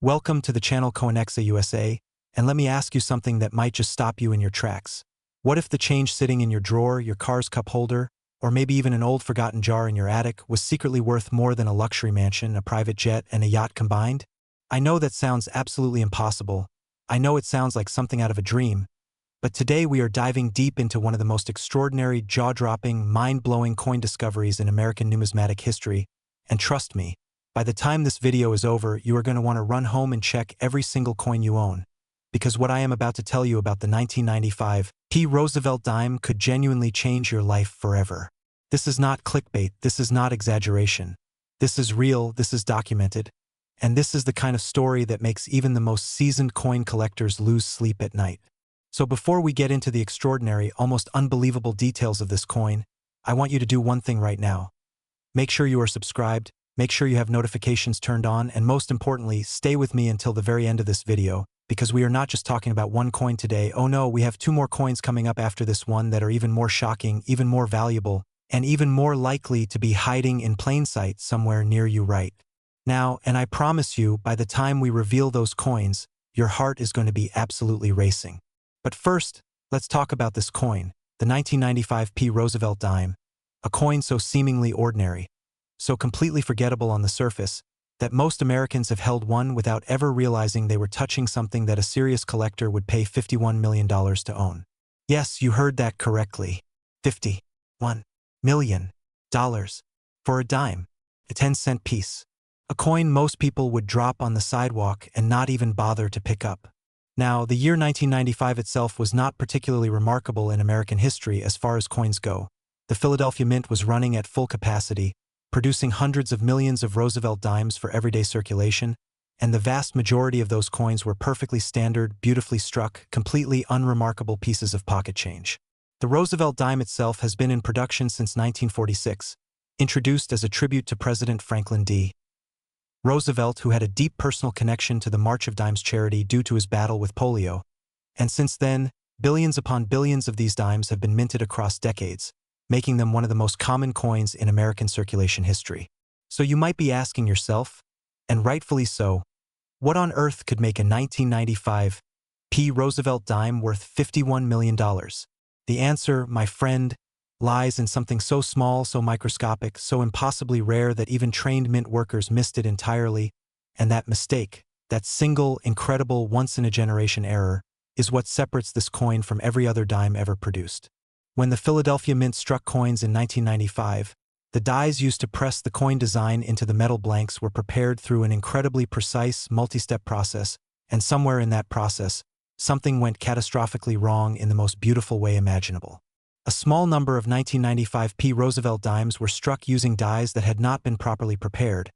Welcome to the channel Coinexa USA, and let me ask you something that might just stop you in your tracks. What if the change sitting in your drawer, your car's cup holder, or maybe even an old forgotten jar in your attic was secretly worth more than a luxury mansion, a private jet, and a yacht combined? I know that sounds absolutely impossible. I know it sounds like something out of a dream. But today we are diving deep into one of the most extraordinary, jaw-dropping, mind-blowing coin discoveries in American numismatic history, and trust me, by the time this video is over, you are going to want to run home and check every single coin you own. Because what I am about to tell you about the 1995 P Roosevelt Dime could genuinely change your life forever. This is not clickbait, this is not exaggeration. This is real, this is documented. And this is the kind of story that makes even the most seasoned coin collectors lose sleep at night. So before we get into the extraordinary, almost unbelievable details of this coin, I want you to do one thing right now. Make sure you are subscribed, make sure you have notifications turned on, and most importantly, stay with me until the very end of this video, because we are not just talking about one coin today. Oh no, we have two more coins coming up after this one that are even more shocking, even more valuable, and even more likely to be hiding in plain sight somewhere near you right now. And I promise you, by the time we reveal those coins, your heart is going to be absolutely racing. But first, let's talk about this coin, the 1995 P Roosevelt Dime, a coin so seemingly ordinary, so completely forgettable on the surface, that most Americans have held one without ever realizing they were touching something that a serious collector would pay $51 million to own. Yes, you heard that correctly. $51 million for a dime, a 10-cent piece. A coin most people would drop on the sidewalk and not even bother to pick up. Now, the year 1995 itself was not particularly remarkable in American history as far as coins go. The Philadelphia Mint was running at full capacity, producing hundreds of millions of Roosevelt dimes for everyday circulation, and the vast majority of those coins were perfectly standard, beautifully struck, completely unremarkable pieces of pocket change. The Roosevelt dime itself has been in production since 1946, introduced as a tribute to President Franklin D. Roosevelt, who had a deep personal connection to the March of Dimes charity due to his battle with polio, and since then, billions upon billions of these dimes have been minted across decades, making them one of the most common coins in American circulation history. So you might be asking yourself, and rightfully so, what on earth could make a 1995 P Roosevelt dime worth $51 million? The answer, my friend, lies in something so small, so microscopic, so impossibly rare that even trained mint workers missed it entirely, and that mistake, that single, incredible, once-in-a-generation error, is what separates this coin from every other dime ever produced. When the Philadelphia Mint struck coins in 1995, the dies used to press the coin design into the metal blanks were prepared through an incredibly precise, multi-step process, and somewhere in that process, something went catastrophically wrong in the most beautiful way imaginable. A small number of 1995 P Roosevelt dimes were struck using dies that had not been properly prepared,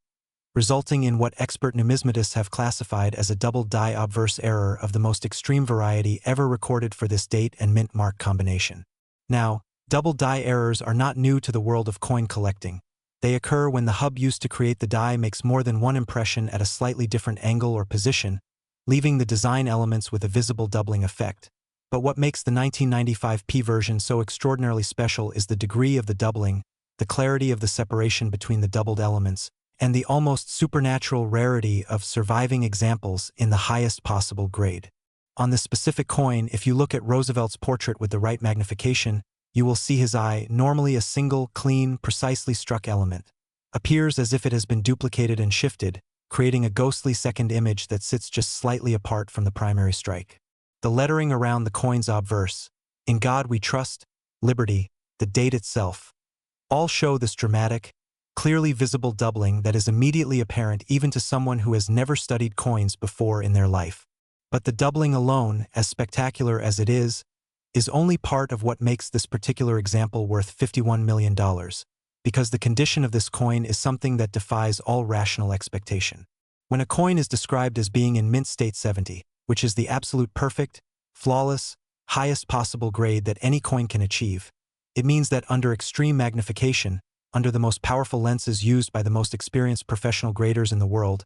resulting in what expert numismatists have classified as a double die obverse error of the most extreme variety ever recorded for this date and mint mark combination. Now, double die errors are not new to the world of coin collecting. They occur when the hub used to create the die makes more than one impression at a slightly different angle or position, leaving the design elements with a visible doubling effect. But what makes the 1995 P version so extraordinarily special is the degree of the doubling, the clarity of the separation between the doubled elements, and the almost supernatural rarity of surviving examples in the highest possible grade. On this specific coin, if you look at Roosevelt's portrait with the right magnification, you will see his eye, normally a single, clean, precisely struck element, appears as if it has been duplicated and shifted, creating a ghostly second image that sits just slightly apart from the primary strike. The lettering around the coin's obverse, "In God We Trust," "Liberty," the date itself, all show this dramatic, clearly visible doubling that is immediately apparent even to someone who has never studied coins before in their life. But the doubling alone, as spectacular as it is only part of what makes this particular example worth $51 million, because the condition of this coin is something that defies all rational expectation. When a coin is described as being in mint state 70, which is the absolute perfect, flawless, highest possible grade that any coin can achieve, it means that under extreme magnification, under the most powerful lenses used by the most experienced professional graders in the world,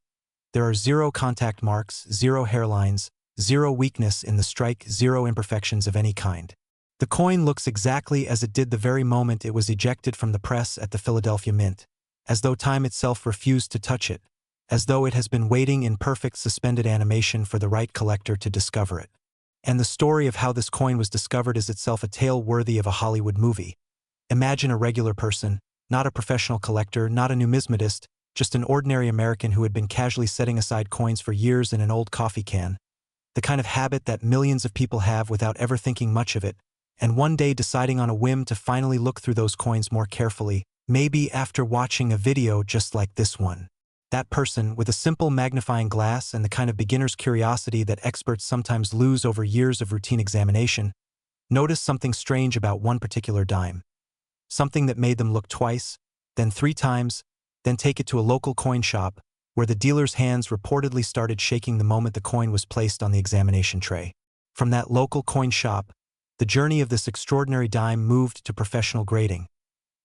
there are zero contact marks, zero hairlines, zero weakness in the strike, zero imperfections of any kind. The coin looks exactly as it did the very moment it was ejected from the press at the Philadelphia Mint, as though time itself refused to touch it, as though it has been waiting in perfect suspended animation for the right collector to discover it. And the story of how this coin was discovered is itself a tale worthy of a Hollywood movie. Imagine a regular person, not a professional collector, not a numismatist, just an ordinary American who had been casually setting aside coins for years in an old coffee can, the kind of habit that millions of people have without ever thinking much of it, and one day deciding on a whim to finally look through those coins more carefully, maybe after watching a video just like this one. That person, with a simple magnifying glass and the kind of beginner's curiosity that experts sometimes lose over years of routine examination, noticed something strange about one particular dime. Something that made them look twice, then 3 times, then take it to a local coin shop, where the dealer's hands reportedly started shaking the moment the coin was placed on the examination tray. From that local coin shop, the journey of this extraordinary dime moved to professional grading,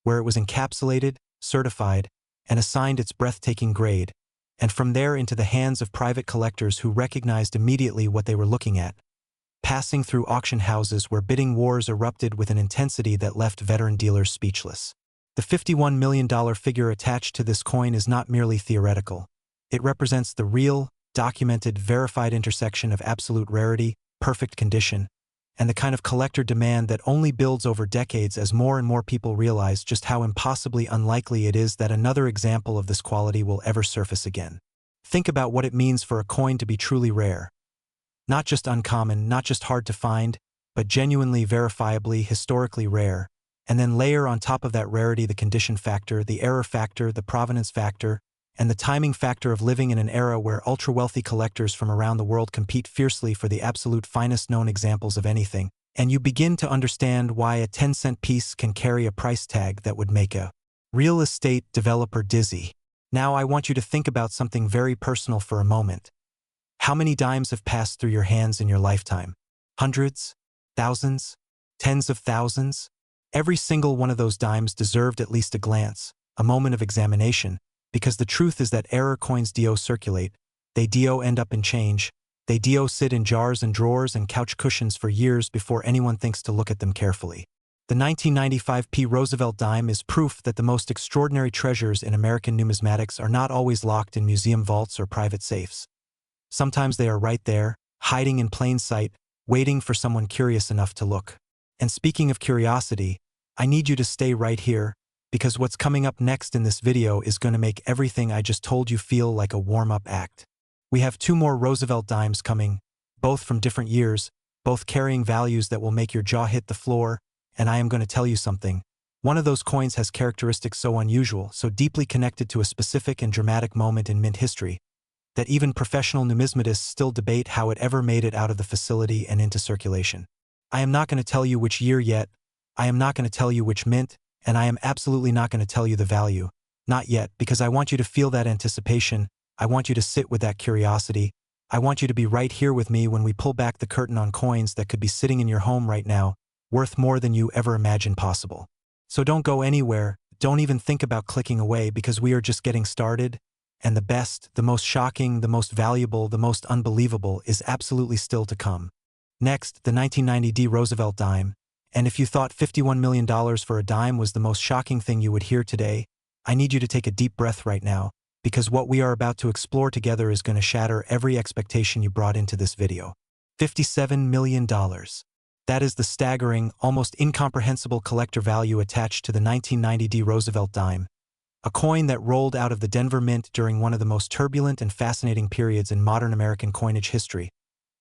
where it was encapsulated, certified, and assigned its breathtaking grade, and from there into the hands of private collectors who recognized immediately what they were looking at, passing through auction houses where bidding wars erupted with an intensity that left veteran dealers speechless. The $51 million figure attached to this coin is not merely theoretical. It represents the real, documented, verified intersection of absolute rarity, perfect condition, and the kind of collector demand that only builds over decades as more and more people realize just how impossibly unlikely it is that another example of this quality will ever surface again. Think about what it means for a coin to be truly rare. Not just uncommon, not just hard to find, but genuinely, verifiably, historically rare, and then layer on top of that rarity the condition factor, the error factor, the provenance factor, and the timing factor of living in an era where ultra-wealthy collectors from around the world compete fiercely for the absolute finest known examples of anything, and you begin to understand why a 10-cent piece can carry a price tag that would make a real estate developer dizzy. Now I want you to think about something very personal for a moment. How many dimes have passed through your hands in your lifetime? Hundreds? Thousands? Tens of thousands? Every single one of those dimes deserved at least a glance, a moment of examination, because the truth is that error coins do circulate, they do end up in change, they do sit in jars and drawers and couch cushions for years before anyone thinks to look at them carefully. The 1995 P Roosevelt Dime is proof that the most extraordinary treasures in American numismatics are not always locked in museum vaults or private safes. Sometimes they are right there, hiding in plain sight, waiting for someone curious enough to look. And speaking of curiosity, I need you to stay right here, because what's coming up next in this video is going to make everything I just told you feel like a warm-up act. We have 2 more Roosevelt Dimes coming, both from different years, both carrying values that will make your jaw hit the floor, and I am going to tell you something. One of those coins has characteristics so unusual, so deeply connected to a specific and dramatic moment in mint history, that even professional numismatists still debate how it ever made it out of the facility and into circulation. I am not going to tell you which year yet, I am not going to tell you which mint, and I am absolutely not going to tell you the value. Not yet, because I want you to feel that anticipation, I want you to sit with that curiosity, I want you to be right here with me when we pull back the curtain on coins that could be sitting in your home right now, worth more than you ever imagined possible. So don't go anywhere, don't even think about clicking away, because we are just getting started, and the best, the most shocking, the most valuable, the most unbelievable is absolutely still to come. Next, the 1990 D Roosevelt Dime, and if you thought $51 million for a dime was the most shocking thing you would hear today, I need you to take a deep breath right now, because what we are about to explore together is going to shatter every expectation you brought into this video. $57 million. That is the staggering, almost incomprehensible collector value attached to the 1990 D Roosevelt Dime, a coin that rolled out of the Denver Mint during one of the most turbulent and fascinating periods in modern American coinage history.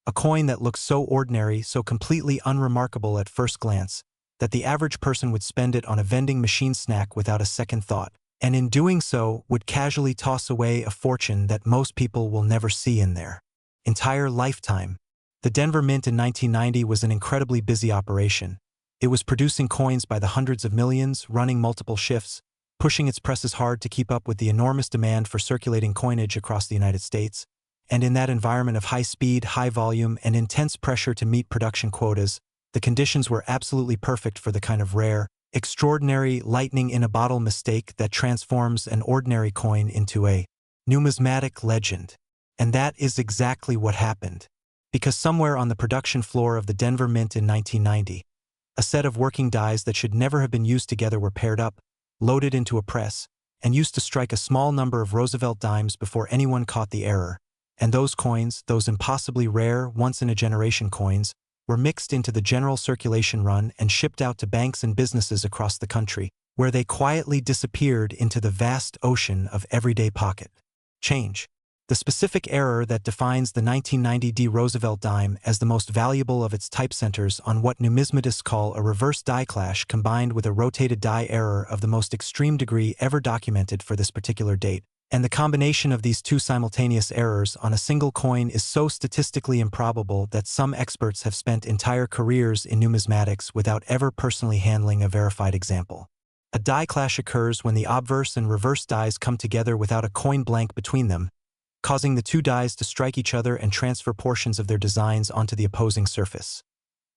A coin that looks so ordinary, so completely unremarkable at first glance, that the average person would spend it on a vending machine snack without a second thought, and in doing so would casually toss away a fortune that most people will never see in their entire lifetime. The Denver Mint in 1990 was an incredibly busy operation. It was producing coins by the hundreds of millions, running multiple shifts, pushing its presses hard to keep up with the enormous demand for circulating coinage across the United States, and in that environment of high speed, high volume, and intense pressure to meet production quotas, the conditions were absolutely perfect for the kind of rare, extraordinary, lightning-in-a-bottle mistake that transforms an ordinary coin into a numismatic legend. And that is exactly what happened. Because somewhere on the production floor of the Denver Mint in 1990, a set of working dies that should never have been used together were paired up, loaded into a press, and used to strike a small number of Roosevelt dimes before anyone caught the error. And those coins, those impossibly rare, once-in-a-generation coins, were mixed into the general circulation run and shipped out to banks and businesses across the country, where they quietly disappeared into the vast ocean of everyday pocket change. The specific error that defines the 1990 D Roosevelt Dime as the most valuable of its type centers on what numismatists call a reverse die clash combined with a rotated die error of the most extreme degree ever documented for this particular date. And the combination of these two simultaneous errors on a single coin is so statistically improbable that some experts have spent entire careers in numismatics without ever personally handling a verified example. A die clash occurs when the obverse and reverse dies come together without a coin blank between them, causing the two dies to strike each other and transfer portions of their designs onto the opposing surface.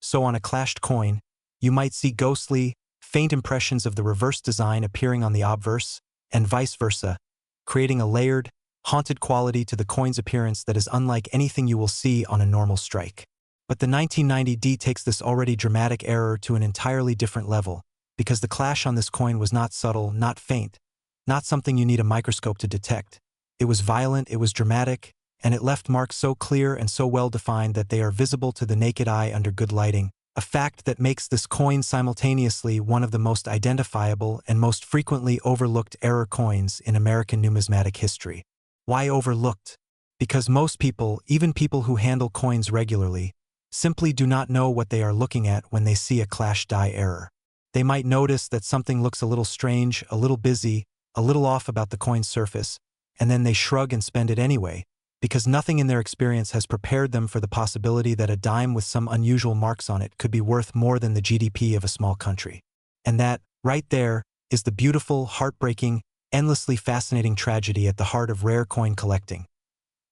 So on a clashed coin, you might see ghostly, faint impressions of the reverse design appearing on the obverse, and vice versa, creating a layered, haunted quality to the coin's appearance that is unlike anything you will see on a normal strike. But the 1990 D takes this already dramatic error to an entirely different level, because the clash on this coin was not subtle, not faint, not something you need a microscope to detect. It was violent, it was dramatic, and it left marks so clear and so well defined that they are visible to the naked eye under good lighting, a fact that makes this coin simultaneously one of the most identifiable and most frequently overlooked error coins in American numismatic history. Why overlooked? Because most people, even people who handle coins regularly, simply do not know what they are looking at when they see a clash die error. They might notice that something looks a little strange, a little busy, a little off about the coin's surface, and then they shrug and spend it anyway, because nothing in their experience has prepared them for the possibility that a dime with some unusual marks on it could be worth more than the GDP of a small country. And that, right there, is the beautiful, heartbreaking, endlessly fascinating tragedy at the heart of rare coin collecting.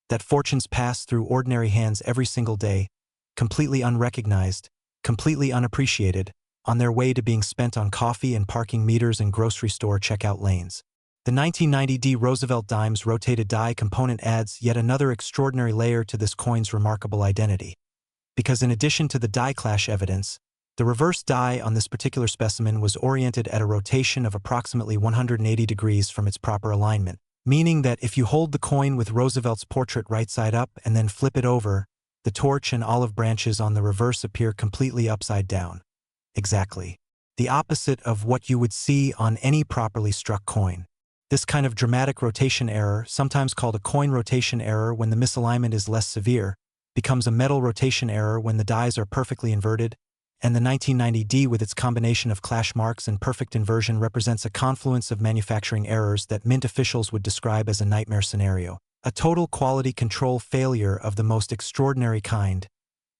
That fortunes pass through ordinary hands every single day, completely unrecognized, completely unappreciated, on their way to being spent on coffee and parking meters and grocery store checkout lanes. The 1990 D Roosevelt Dimes rotated die component adds yet another extraordinary layer to this coin's remarkable identity. Because in addition to the die clash evidence, the reverse die on this particular specimen was oriented at a rotation of approximately 180 degrees from its proper alignment, meaning that if you hold the coin with Roosevelt's portrait right side up and then flip it over, the torch and olive branches on the reverse appear completely upside down. Exactly. The opposite of what you would see on any properly struck coin. This kind of dramatic rotation error, sometimes called a coin rotation error when the misalignment is less severe, becomes a metal rotation error when the dies are perfectly inverted, and the 1990 D with its combination of clash marks and perfect inversion represents a confluence of manufacturing errors that mint officials would describe as a nightmare scenario, a total quality control failure of the most extraordinary kind,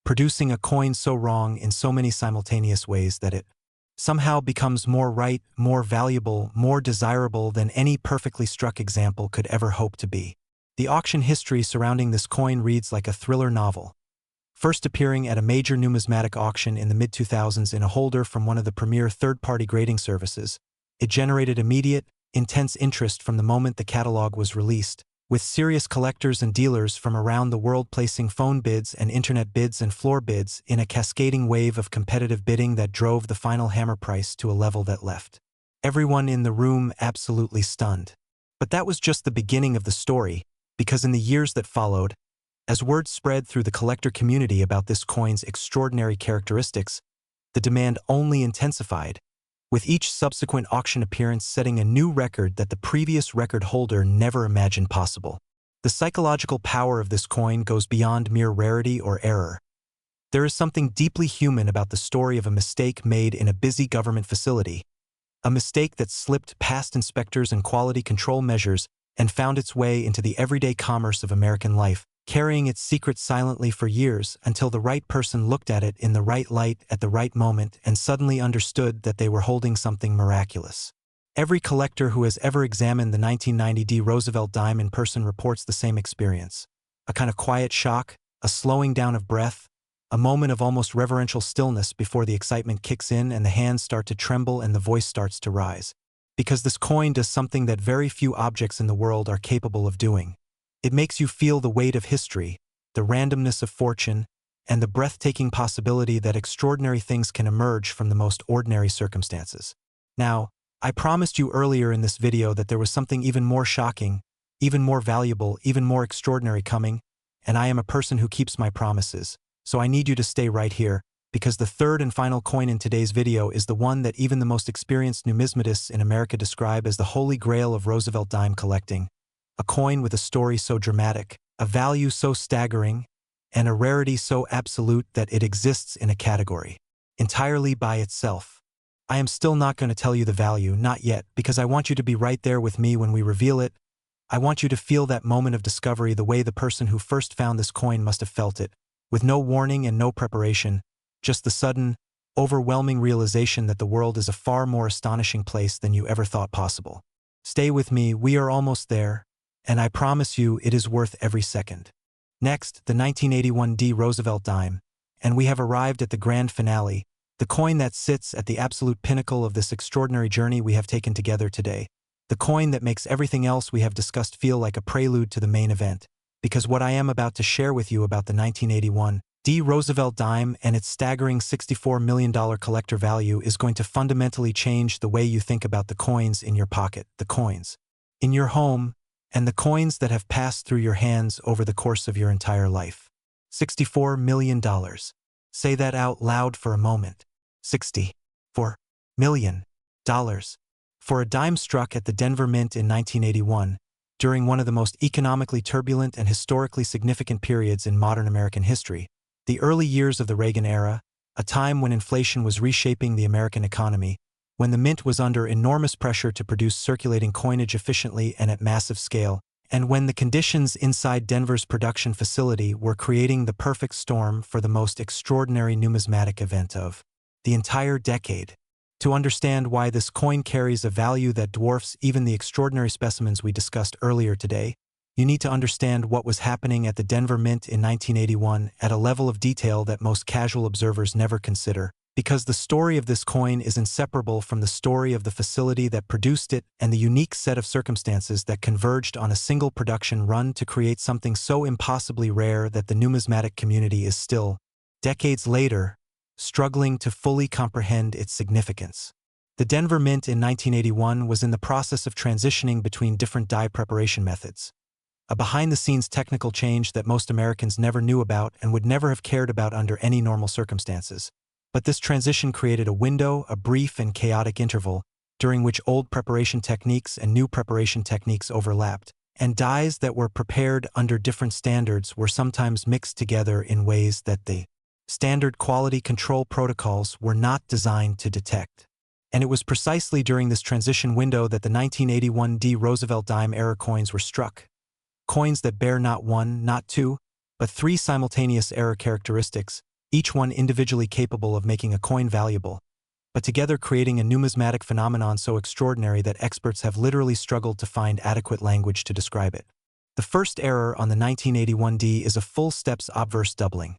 producing a coin so wrong in so many simultaneous ways that it somehow becomes more right, more valuable, more desirable than any perfectly struck example could ever hope to be. The auction history surrounding this coin reads like a thriller novel. First appearing at a major numismatic auction in the mid-2000s in a holder from one of the premier third-party grading services, it generated immediate, intense interest from the moment the catalog was released, with serious collectors and dealers from around the world placing phone bids and internet bids and floor bids in a cascading wave of competitive bidding that drove the final hammer price to a level that left everyone in the room absolutely stunned. But that was just the beginning of the story, because in the years that followed, as word spread through the collector community about this coin's extraordinary characteristics, the demand only intensified, with each subsequent auction appearance setting a new record that the previous record holder never imagined possible. The psychological power of this coin goes beyond mere rarity or error. There is something deeply human about the story of a mistake made in a busy government facility, a mistake that slipped past inspectors and quality control measures and found its way into the everyday commerce of American life, carrying its secret silently for years until the right person looked at it in the right light at the right moment and suddenly understood that they were holding something miraculous. Every collector who has ever examined the 1990 D Roosevelt Dime in person reports the same experience. A kind of quiet shock, a slowing down of breath, a moment of almost reverential stillness before the excitement kicks in and the hands start to tremble and the voice starts to rise. Because this coin does something that very few objects in the world are capable of doing. It makes you feel the weight of history, the randomness of fortune, and the breathtaking possibility that extraordinary things can emerge from the most ordinary circumstances. Now, I promised you earlier in this video that there was something even more shocking, even more valuable, even more extraordinary coming, and I am a person who keeps my promises, so I need you to stay right here, because the third and final coin in today's video is the one that even the most experienced numismatists in America describe as the holy grail of Roosevelt dime collecting. A coin with a story so dramatic, a value so staggering, and a rarity so absolute that it exists in a category entirely by itself. I am still not going to tell you the value, not yet, because I want you to be right there with me when we reveal it. I want you to feel that moment of discovery the way the person who first found this coin must have felt it, with no warning and no preparation, just the sudden, overwhelming realization that the world is a far more astonishing place than you ever thought possible. Stay with me, we are almost there, and I promise you it is worth every second. Next, the 1981 D Roosevelt Dime, and we have arrived at the grand finale, the coin that sits at the absolute pinnacle of this extraordinary journey we have taken together today. The coin that makes everything else we have discussed feel like a prelude to the main event, because what I am about to share with you about the 1981 D Roosevelt Dime and its staggering $64 million collector value is going to fundamentally change the way you think about the coins in your pocket, the coins in your home, and the coins that have passed through your hands over the course of your entire life. $64 million. Say that out loud for a moment. $64 million. For a dime struck at the Denver Mint in 1981, during one of the most economically turbulent and historically significant periods in modern American history, the early years of the Reagan era, a time when inflation was reshaping the American economy, when the mint was under enormous pressure to produce circulating coinage efficiently and at massive scale, and when the conditions inside Denver's production facility were creating the perfect storm for the most extraordinary numismatic event of the entire decade. To understand why this coin carries a value that dwarfs even the extraordinary specimens we discussed earlier today, you need to understand what was happening at the Denver Mint in 1981 at a level of detail that most casual observers never consider, because the story of this coin is inseparable from the story of the facility that produced it and the unique set of circumstances that converged on a single production run to create something so impossibly rare that the numismatic community is still, decades later, struggling to fully comprehend its significance. The Denver Mint in 1981 was in the process of transitioning between different die preparation methods, a behind-the-scenes technical change that most Americans never knew about and would never have cared about under any normal circumstances. But this transition created a window, a brief and chaotic interval, during which old preparation techniques and new preparation techniques overlapped, and dies that were prepared under different standards were sometimes mixed together in ways that the standard quality control protocols were not designed to detect. And it was precisely during this transition window that the 1981 D Roosevelt Dime era coins were struck. Coins that bear not one, not two, but three simultaneous era characteristics, each one individually capable of making a coin valuable, but together creating a numismatic phenomenon so extraordinary that experts have literally struggled to find adequate language to describe it. The first error on the 1981 D is a full steps obverse doubling.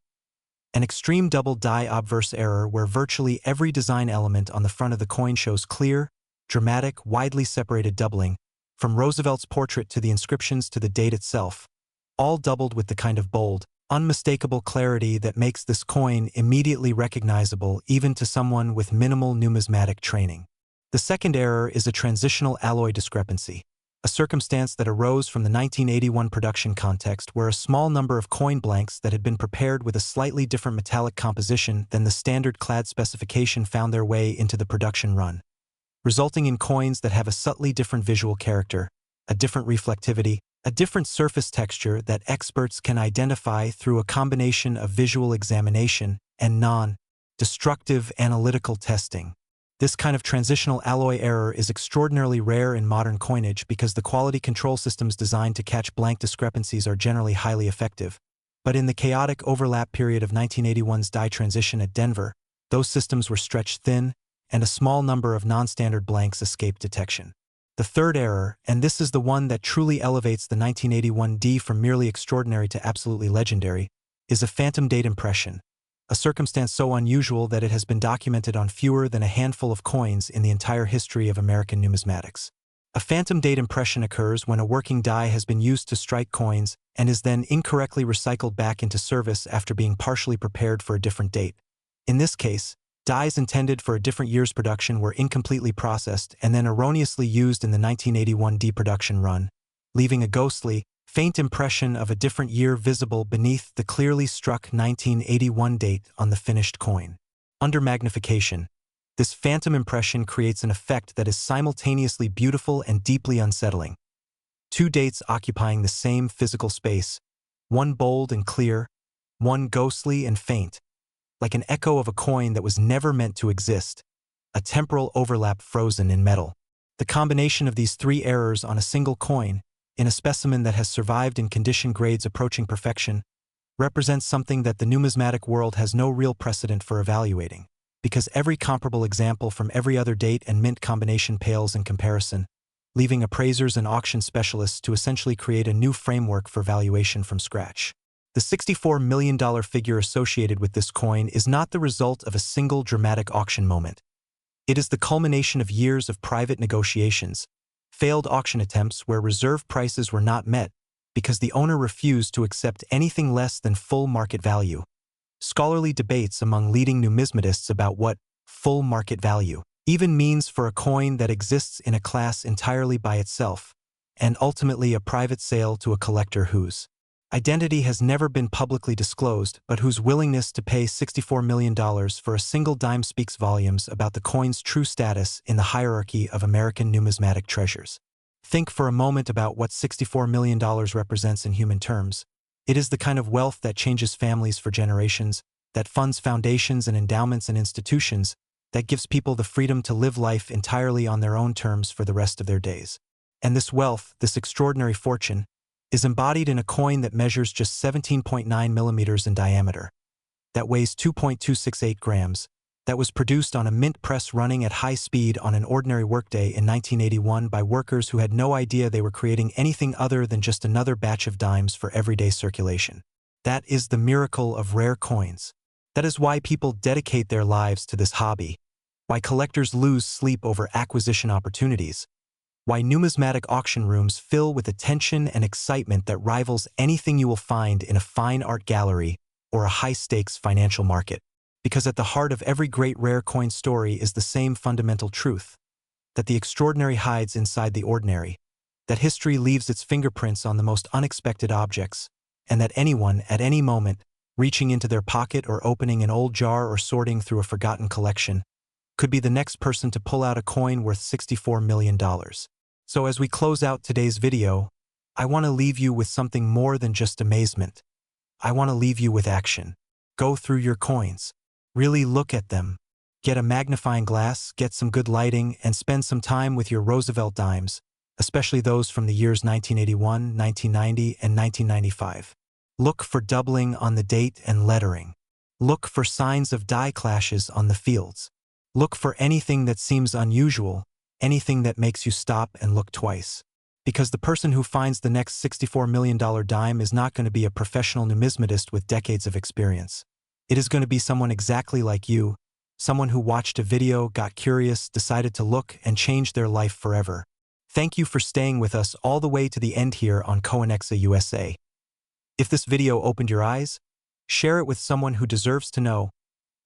An extreme double die obverse error where virtually every design element on the front of the coin shows clear, dramatic, widely separated doubling, from Roosevelt's portrait to the inscriptions to the date itself, all doubled with the kind of bold, unmistakable clarity that makes this coin immediately recognizable even to someone with minimal numismatic training. The second error is a transitional alloy discrepancy, a circumstance that arose from the 1981 production context where a small number of coin blanks that had been prepared with a slightly different metallic composition than the standard clad specification found their way into the production run, resulting in coins that have a subtly different visual character, a different reflectivity, a different surface texture that experts can identify through a combination of visual examination and non-destructive analytical testing. This kind of transitional alloy error is extraordinarily rare in modern coinage because the quality control systems designed to catch blank discrepancies are generally highly effective. But in the chaotic overlap period of 1981's die transition at Denver, those systems were stretched thin, and a small number of non-standard blanks escaped detection. The third error, and this is the one that truly elevates the 1981 D from merely extraordinary to absolutely legendary, is a phantom date impression, a circumstance so unusual that it has been documented on fewer than a handful of coins in the entire history of American numismatics. A phantom date impression occurs when a working die has been used to strike coins and is then incorrectly recycled back into service after being partially prepared for a different date. In this case, Dyes intended for a different year's production were incompletely processed and then erroneously used in the 1981 D production run, leaving a ghostly, faint impression of a different year visible beneath the clearly struck 1981 date on the finished coin. Under magnification, this phantom impression creates an effect that is simultaneously beautiful and deeply unsettling. Two dates occupying the same physical space, one bold and clear, one ghostly and faint, like an echo of a coin that was never meant to exist, a temporal overlap frozen in metal. The combination of these three errors on a single coin, in a specimen that has survived in condition grades approaching perfection, represents something that the numismatic world has no real precedent for evaluating, because every comparable example from every other date and mint combination pales in comparison, leaving appraisers and auction specialists to essentially create a new framework for valuation from scratch. The $64 million figure associated with this coin is not the result of a single dramatic auction moment. It is the culmination of years of private negotiations, failed auction attempts where reserve prices were not met because the owner refused to accept anything less than full market value. Scholarly debates among leading numismatists about what full market value even means for a coin that exists in a class entirely by itself, and ultimately a private sale to a collector whose identity has never been publicly disclosed, but whose willingness to pay $64 million for a single dime speaks volumes about the coin's true status in the hierarchy of American numismatic treasures. Think for a moment about what $64 million represents in human terms. It is the kind of wealth that changes families for generations, that funds foundations and endowments and institutions, that gives people the freedom to live life entirely on their own terms for the rest of their days. And this wealth, this extraordinary fortune, is embodied in a coin that measures just 17.9 millimeters in diameter, that weighs 2.268 grams, that was produced on a mint press running at high speed on an ordinary workday in 1981 by workers who had no idea they were creating anything other than just another batch of dimes for everyday circulation. That is the miracle of rare coins. That is why people dedicate their lives to this hobby, why collectors lose sleep over acquisition opportunities, why numismatic auction rooms fill with attention and excitement that rivals anything you will find in a fine art gallery or a high-stakes financial market. Because at the heart of every great rare coin story is the same fundamental truth, that the extraordinary hides inside the ordinary, that history leaves its fingerprints on the most unexpected objects, and that anyone, at any moment, reaching into their pocket or opening an old jar or sorting through a forgotten collection, could be the next person to pull out a coin worth $64 million. So as we close out today's video, I want to leave you with something more than just amazement. I want to leave you with action. Go through your coins. Really look at them. Get a magnifying glass, get some good lighting, and spend some time with your Roosevelt Dimes, especially those from the years 1981, 1990, and 1995. Look for doubling on the date and lettering. Look for signs of die clashes on the fields. Look for anything that seems unusual, anything that makes you stop and look twice. Because the person who finds the next $64 million dime is not going to be a professional numismatist with decades of experience. It is going to be someone exactly like you, someone who watched a video, got curious, decided to look, and changed their life forever. Thank you for staying with us all the way to the end here on Coinexa USA. If this video opened your eyes, share it with someone who deserves to know.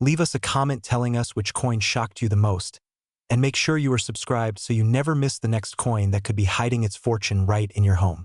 Leave us a comment telling us which coin shocked you the most. And make sure you are subscribed so you never miss the next coin that could be hiding its fortune right in your home.